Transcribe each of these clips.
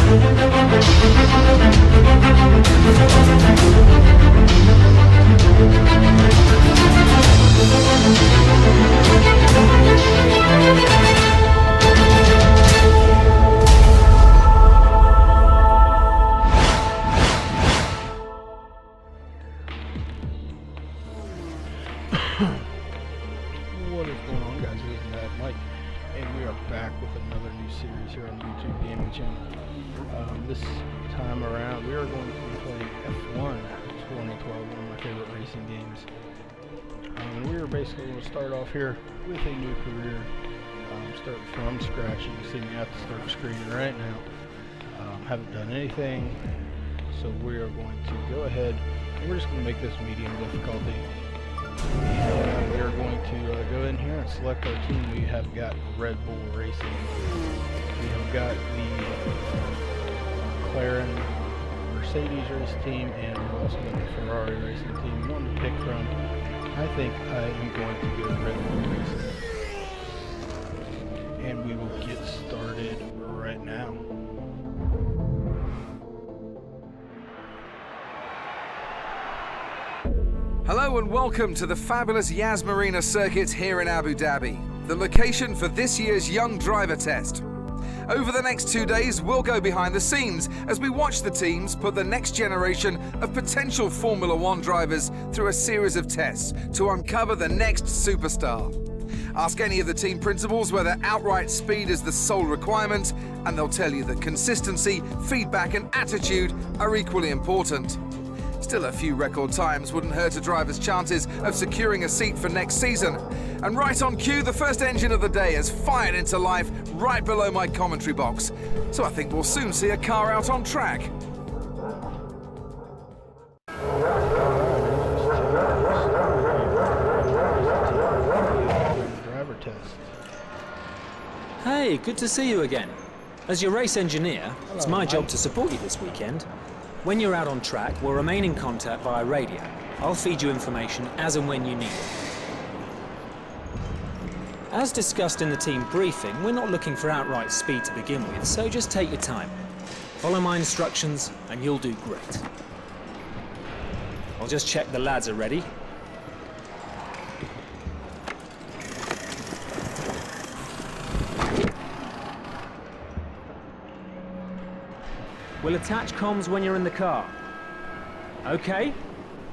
What is going on, guys? It is Mad Mike, and we are back with another new series here on the YouTube Gaming Channel. This time around, we are going to be playing F1 2012, one of my favorite racing games. And we are basically going to start off here with a new career, start from scratch. You can see me at the start screen right now. Haven't done anything, so we are going to go ahead and we're just going to make this medium difficulty. And we are going to go in here and select our team. We have got Red Bull Racing. We have got the McLaren Mercedes race team, and we've also got the Ferrari racing team. One to pick from. I think I am going to go Red Bull Racing. And we will get started right now. Hello and welcome to the fabulous Yas Marina circuit here in Abu Dhabi, the location for this year's Young Driver Test. Over the next 2 days, we'll go behind the scenes as we watch the teams put the next generation of potential Formula One drivers through a series of tests to uncover the next superstar. Ask any of the team principals whether outright speed is the sole requirement, and they'll tell you that consistency, feedback and attitude are equally important. Still, a few record times wouldn't hurt a driver's chances of securing a seat for next season. And right on cue, the first engine of the day has fired into life right below my commentary box. So I think we'll soon see a car out on track. Driver test. Hey, good to see you again. As your race engineer, it's my job to support you this weekend. When you're out on track, we'll remain in contact via radio. I'll feed you information as and when you need it. As discussed in the team briefing, we're not looking for outright speed to begin with, so just take your time. Follow my instructions and you'll do great. I'll just check the lads are ready. We'll attach comms when you're in the car. Okay,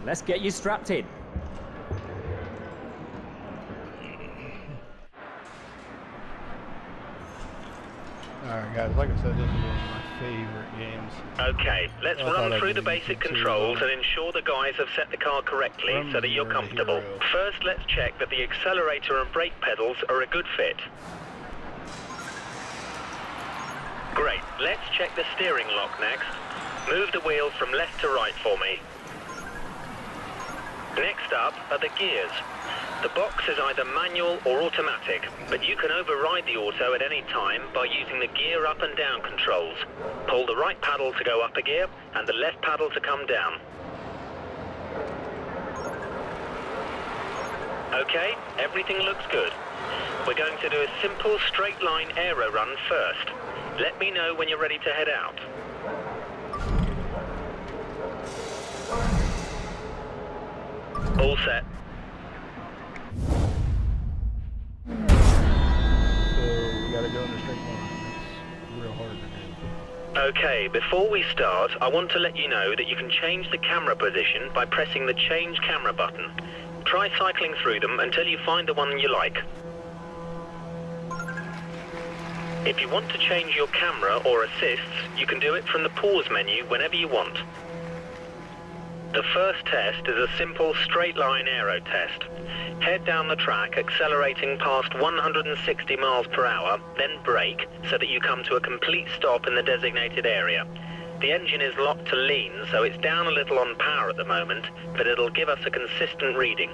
let's get you strapped in. Alright guys, like I said, this is one of my favorite games. Okay, let's run through the basic controls and ensure the guys have set the car correctly so that you're comfortable. First, let's check that the accelerator and brake pedals are a good fit. Great, let's check the steering lock next. Move the wheel from left to right for me. Next up are the gears. The box is either manual or automatic, but you can override the auto at any time by using the gear up and down controls. Pull the right paddle to go up a gear and the left paddle to come down. Okay, everything looks good. We're going to do a simple straight line aero run first. Let me know when you're ready to head out. All set. So we gotta go in a straight line. It's real hard to do. Okay, before we start, I want to let you know that you can change the camera position by pressing the change camera button. Try cycling through them until you find the one you like. If you want to change your camera or assists, you can do it from the pause menu whenever you want. The first test is a simple straight line aero test. Head down the track accelerating past 160 miles per hour, then brake so that you come to a complete stop in the designated area. The engine is locked to lean, so it's down a little on power at the moment, but it'll give us a consistent reading.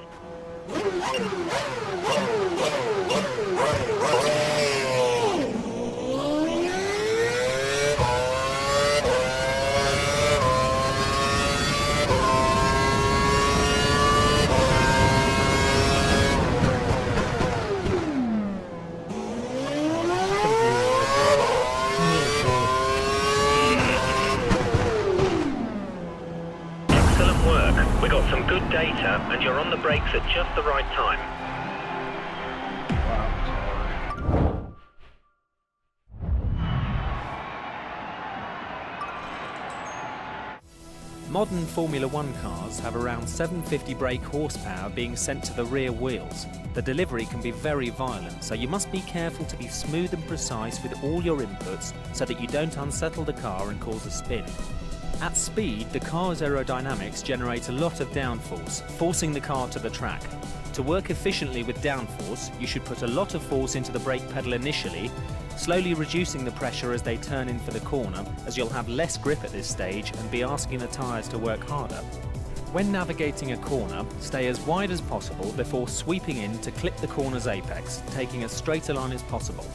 data, and you're on the brakes at just the right time. Wow, it's hard. Modern Formula One cars have around 750 brake horsepower being sent to the rear wheels. The delivery can be very violent, so you must be careful to be smooth and precise with all your inputs so that you don't unsettle the car and cause a spin. At speed, the car's aerodynamics generate a lot of downforce, forcing the car to the track. To work efficiently with downforce, you should put a lot of force into the brake pedal initially, slowly reducing the pressure as they turn in for the corner, as you'll have less grip at this stage and be asking the tyres to work harder. When navigating a corner, stay as wide as possible before sweeping in to clip the corner's apex, taking as straight a line as possible.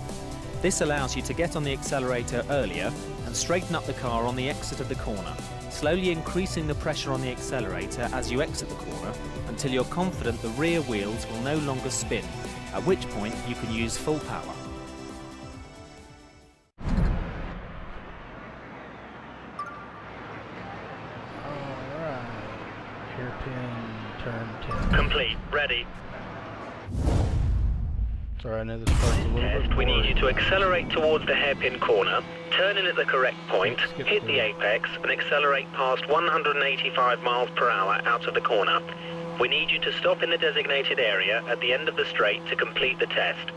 This allows you to get on the accelerator earlier and straighten up the car on the exit of the corner, slowly increasing the pressure on the accelerator as you exit the corner until you're confident the rear wheels will no longer spin, at which point you can use full power. Alright. Hairpin, turn 10. Complete. Ready. Sorry, I know this part's a little bit Test, we need you to boring. accelerate towards the hairpin corner, turn in at the correct point, Skip hit through. the apex, and accelerate past 185 miles per hour out of the corner. We need you to stop in the designated area at the end of the straight to complete the test.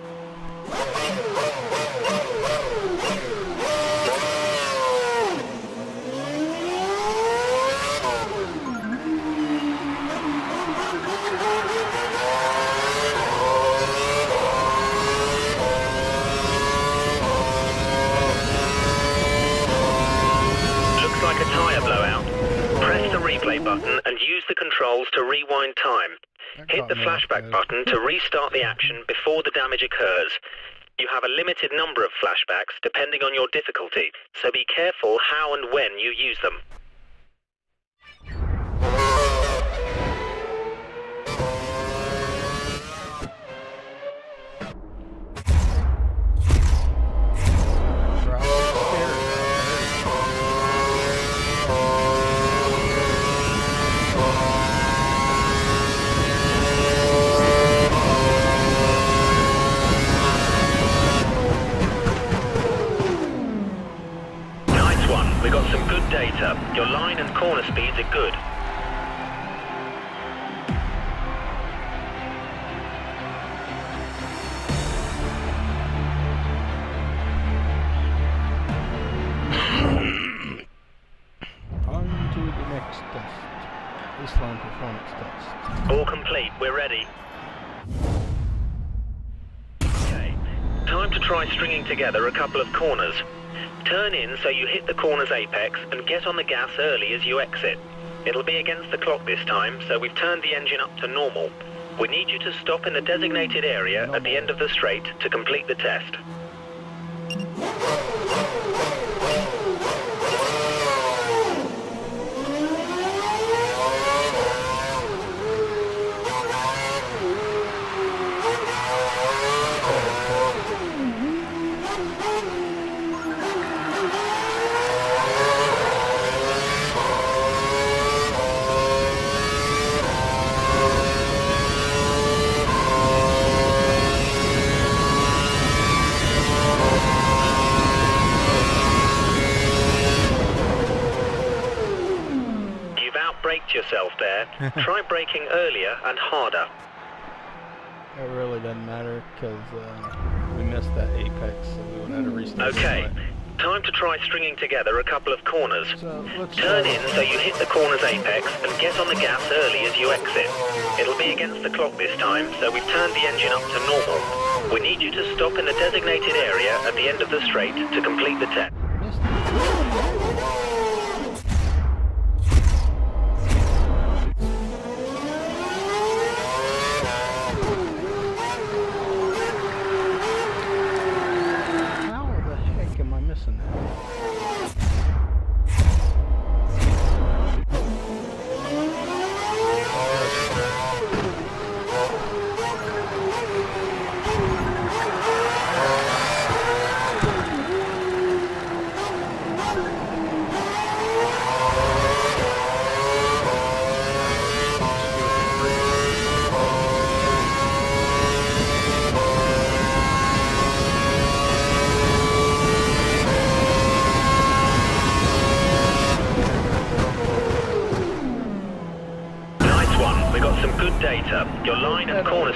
Looks like a tyre blowout. Press the replay button and use the controls to rewind time. That Hit caught the me off flashback guard. button to restart the action before the damage occurs. You have a limited number of flashbacks depending on your difficulty, so be careful how and when you use them. Drop the stairs. Nice one. We got some good data. Your line and corner speeds are good. On to the next test. Baseline performance test. All complete. We're ready. Okay. Time to try stringing together a couple of corners. Turn in so you hit the corner's apex and get on the gas early as you exit. It'll be against the clock this time, so we've turned the engine up to normal. We need you to stop in the designated area at the end of the straight to complete the test. You've outbraked yourself there. Try braking earlier and harder. It really doesn't matter because we missed that apex, so we would have to restart. Okay. the fight. Time to try stringing together a couple of corners. So let's Turn in so you hit the corner's apex and get on the gas early as you exit. It'll be against the clock this time, so we've turned the engine up to normal. We need you to stop in the designated area at the end of the straight to complete the test. missed it. How the heck am I missing that?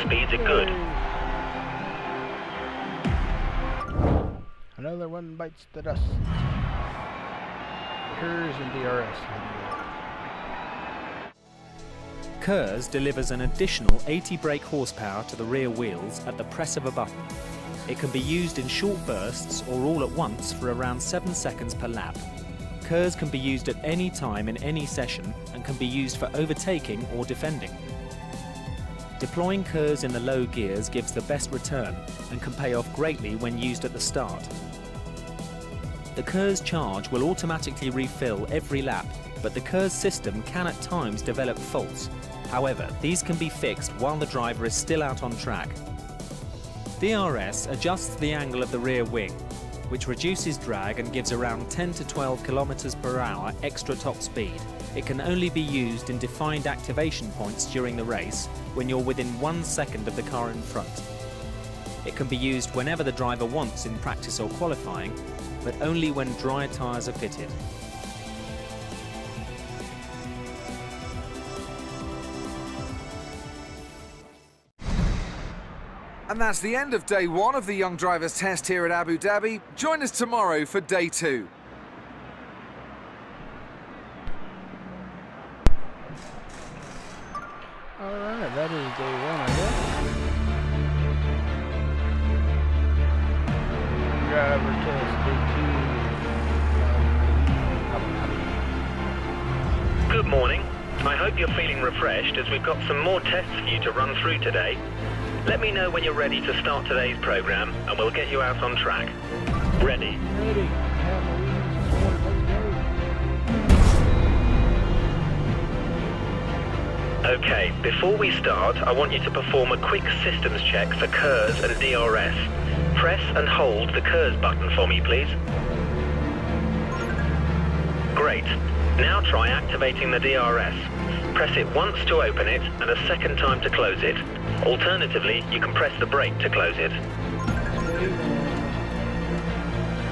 speeds are good. Another one bites the dust. KERS and DRS. KERS delivers an additional 80 brake horsepower to the rear wheels at the press of a button. It can be used in short bursts or all at once for around 7 seconds per lap. KERS can be used at any time in any session and can be used for overtaking or defending. Deploying KERS in the low gears gives the best return and can pay off greatly when used at the start. The KERS charge will automatically refill every lap, but the KERS system can at times develop faults. However, these can be fixed while the driver is still out on track. DRS adjusts the angle of the rear wing, which reduces drag and gives around 10 to 12 kilometers per hour extra top speed. It can only be used in defined activation points during the race when you're within 1 second of the car in front. It can be used whenever the driver wants in practice or qualifying, but only when dry tyres are fitted. And that's the end of day 1 of the Young Drivers Test here at Abu Dhabi. Join us tomorrow for day 2. Alright, that is day 1, I guess. Driver test day 2. Good morning. I hope you're feeling refreshed as we've got some more tests for you to run through today. Let me know when you're ready to start today's program and we'll get you out on track. Ready? Ready. Okay, before we start, I want you to perform a quick systems check for KERS and DRS. Press and hold the KERS button for me, please. Great. Now try activating the DRS. Press it once to open it and a second time to close it. Alternatively, you can press the brake to close it.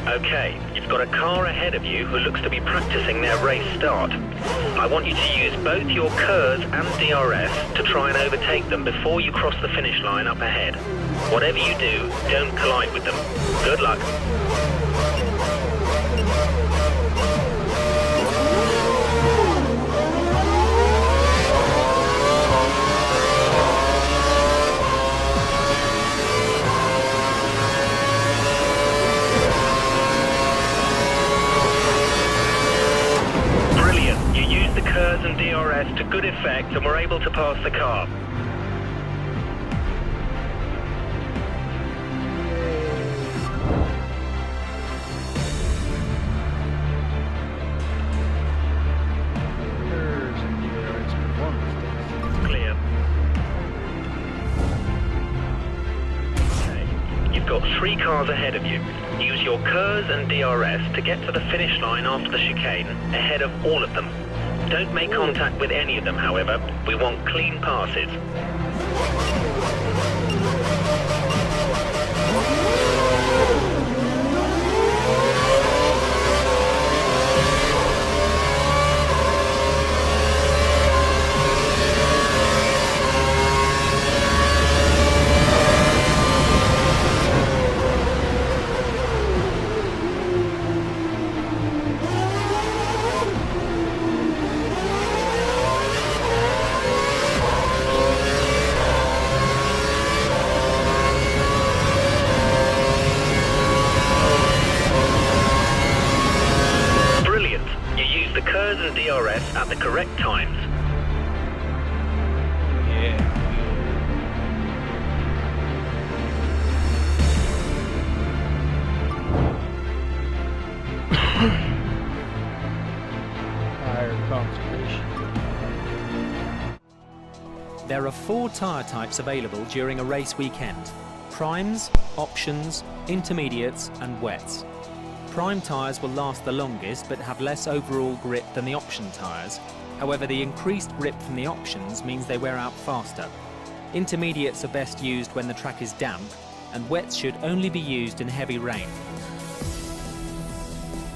Okay, you've got a car ahead of you who looks to be practicing their race start. I want you to use both your KERS and DRS to try and overtake them before you cross the finish line up ahead. Whatever you do, don't collide with them. Good luck. KERS and DRS to good effect and we're able to pass the car. Clear. Okay. You've got 3 cars ahead of you. Use your KERS and DRS to get to the finish line after the chicane, ahead of all of them. Don't make contact with any of them, however. We want clean passes. DRS at the correct times. Tire conservation. There are 4 tyre types available during a race weekend: primes, options, intermediates and wets. Prime tyres will last the longest but have less overall grip than the option tyres. However, the increased grip from the options means they wear out faster. Intermediates are best used when the track is damp, and wets should only be used in heavy rain.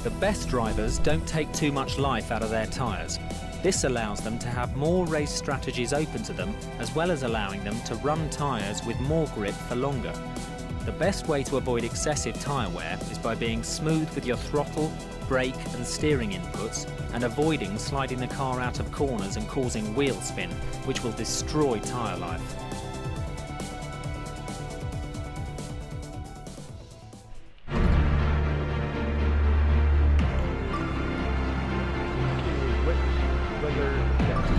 The best drivers don't take too much life out of their tyres. This allows them to have more race strategies open to them, as well as allowing them to run tyres with more grip for longer. The best way to avoid excessive tyre wear is by being smooth with your throttle, brake and steering inputs, and avoiding sliding the car out of corners and causing wheel spin, which will destroy tyre life.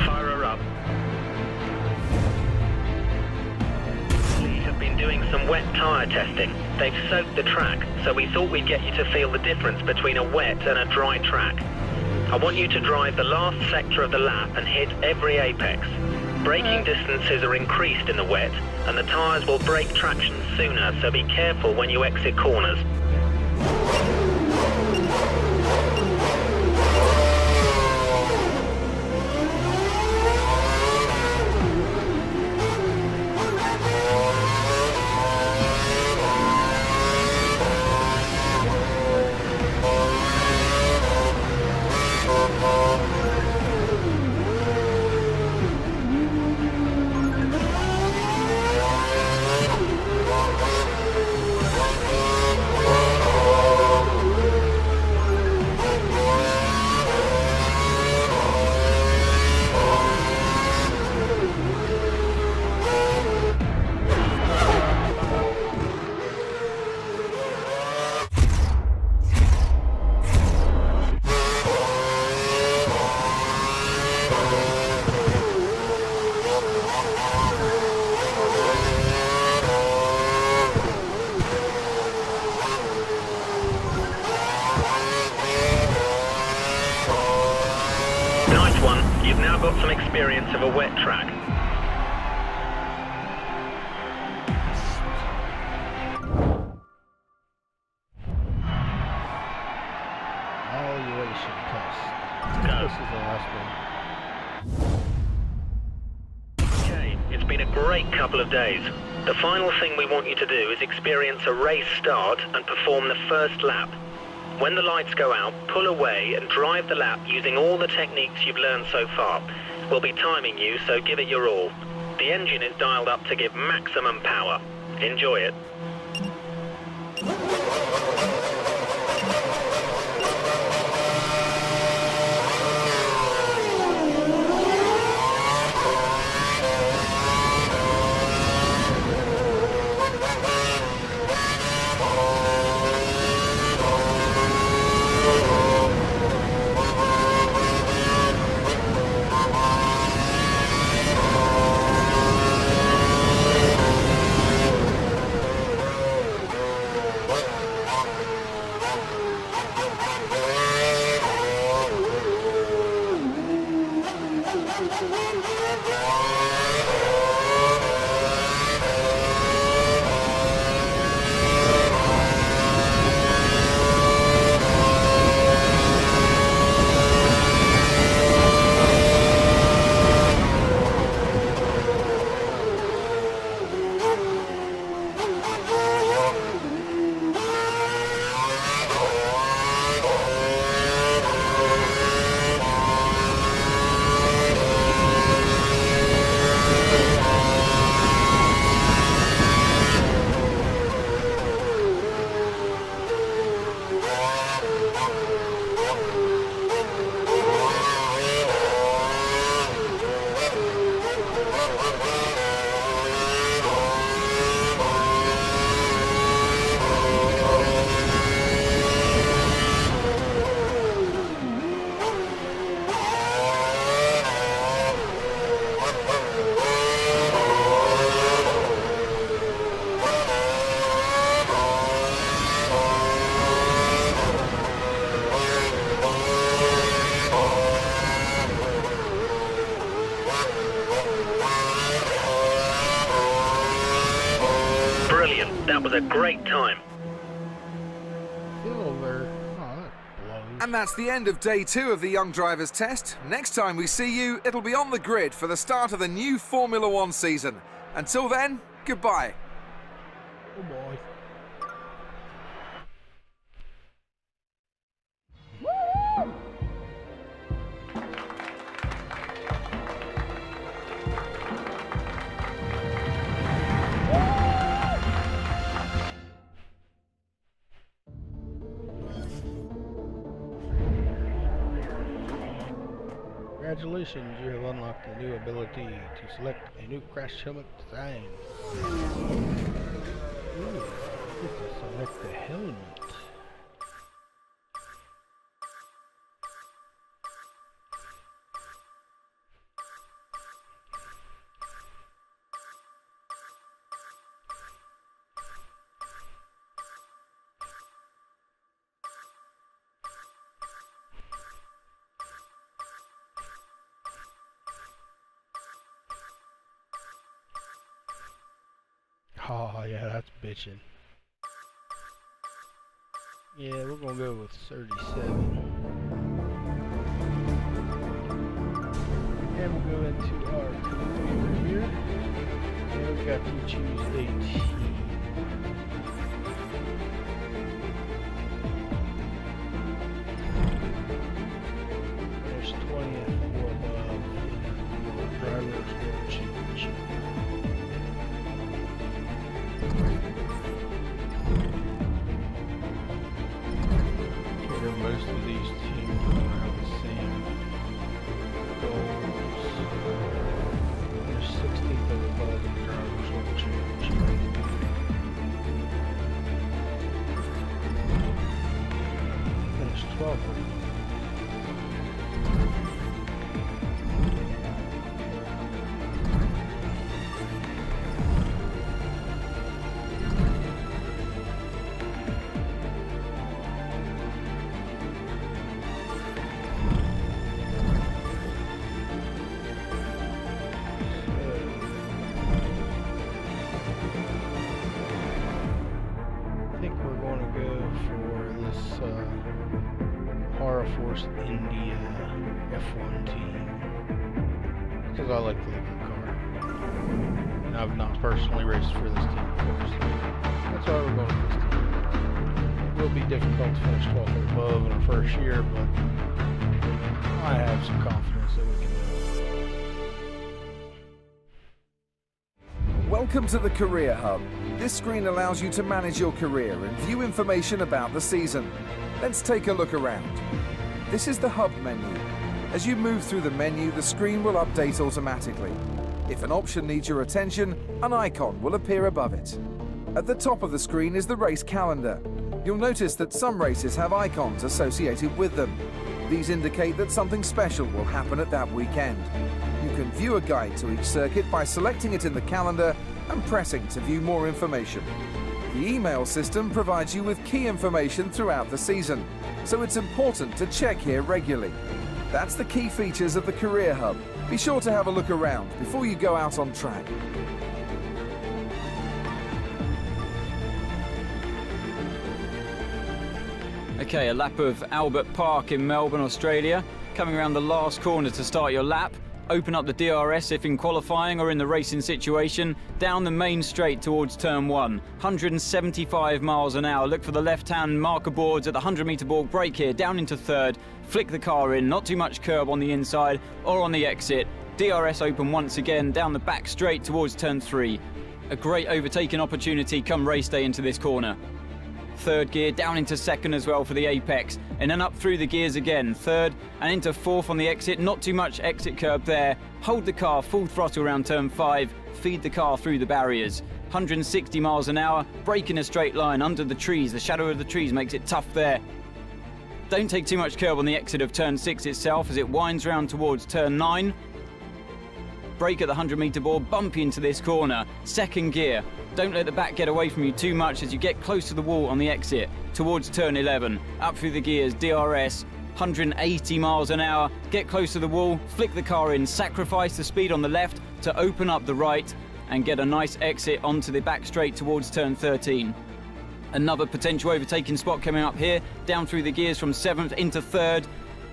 Fire her up. We have been doing some wet tyre testing. They've soaked the track, so we thought we'd get you to feel the difference between a wet and a dry track. I want you to drive the last sector of the lap and hit every apex. Braking distances are increased in the wet, and the tyres will break traction sooner, so be careful when you exit corners. Nice one. You've now got some experience of a wet track. Evaluation test. Go. This is the last one. Okay, it's been a great couple of days. The final thing we want you to do is experience a race start and perform the first lap. When the lights go out, pull away and drive the lap using all the techniques you've learned so far. We'll be timing you, so give it your all. The engine is dialed up to give maximum power. Enjoy it. That was a great time. Feel over. Oh, that blows. And that's the end of day 2 of the Young Drivers Test. Next time we see you, it'll be on the grid for the start of the new Formula One season. Until then, goodbye. Oh boy. Congratulations, you have unlocked a new ability to select a new crash helmet design. Ooh, get to select the helmet. Oh yeah, that's bitchin'. Yeah, we're gonna go with 37. And we'll go into our career here. And we've got to choose 18. There's 20th or above. Drivers will change. Most of these teams don't have the same goals. There's 16th or above and drivers will change. There's 12th or above. Force India F1 team because I like the look of the car. And I've not personally raced for this team before, so that's why we're going with this team. It will be difficult to finish 12th or above in our first year, but I have some confidence that we can do it. Welcome to the Career Hub. This screen allows you to manage your career and view information about the season. Let's take a look around. This is the Hub menu. As you move through the menu, the screen will update automatically. If an option needs your attention, an icon will appear above it. At the top of the screen is the race calendar. You'll notice that some races have icons associated with them. These indicate that something special will happen at that weekend. You can view a guide to each circuit by selecting it in the calendar and pressing to view more information. The email system provides you with key information throughout the season, so it's important to check here regularly. That's the key features of the Career Hub. Be sure to have a look around before you go out on track. Okay, a lap of Albert Park in Melbourne, Australia. Coming around the last corner to start your lap. Open up the DRS if in qualifying or in the racing situation. Down the main straight towards turn 1. 175 miles an hour. Look for the left-hand marker boards at the 100-metre board. Brake here, down into third. Flick the car in, not too much curb on the inside or on the exit. DRS open once again, down the back straight towards turn 3. A great overtaking opportunity come race day into this corner. Third gear, down into second as well for the apex, and then up through the gears again. Third and into fourth on the exit, not too much exit curb there. Hold the car full throttle around turn 5, feed the car through the barriers. 160 miles an hour, brake in a straight line under the trees. The shadow of the trees makes it tough there. Don't take too much curb on the exit of turn 6 itself as it winds round towards turn 9. Brake at the 100-metre board, bumpy into this corner. Second gear. Don't let the back get away from you too much as you get close to the wall on the exit towards turn 11. Up through the gears, DRS, 180 miles an hour. Get close to the wall, flick the car in, sacrifice the speed on the left to open up the right and get a nice exit onto the back straight towards turn 13. Another potential overtaking spot coming up here, down through the gears from 7th into 3rd.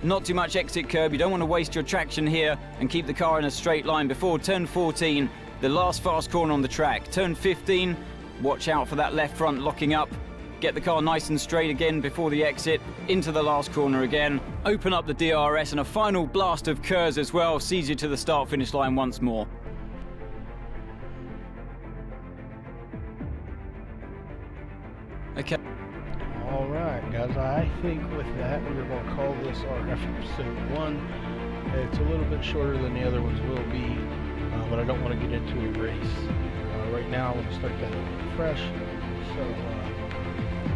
Not too much exit curb, you don't want to waste your traction here and keep the car in a straight line before turn 14, the last fast corner on the track. Turn 15, watch out for that left front locking up. Get the car nice and straight again before the exit, into the last corner again. Open up the DRS and a final blast of curves as well, sees you to the start-finish line once more. Okay. Alright guys, I think with that we're going to call this our episode 1 It's a little bit shorter than the other ones will be, but I don't want to get into a race. Right now, I want to start that fresh. So,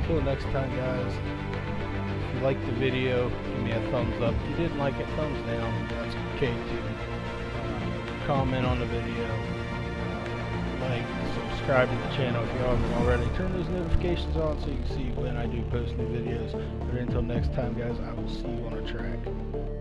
until next time, guys, if you liked the video, give me a thumbs up. If you didn't like it, thumbs down. That's okay too. Comment on the video. Like, subscribe to the channel if you haven't already. Turn those notifications on so you can see when I do post new videos. But until next time, guys, I will see you on the track.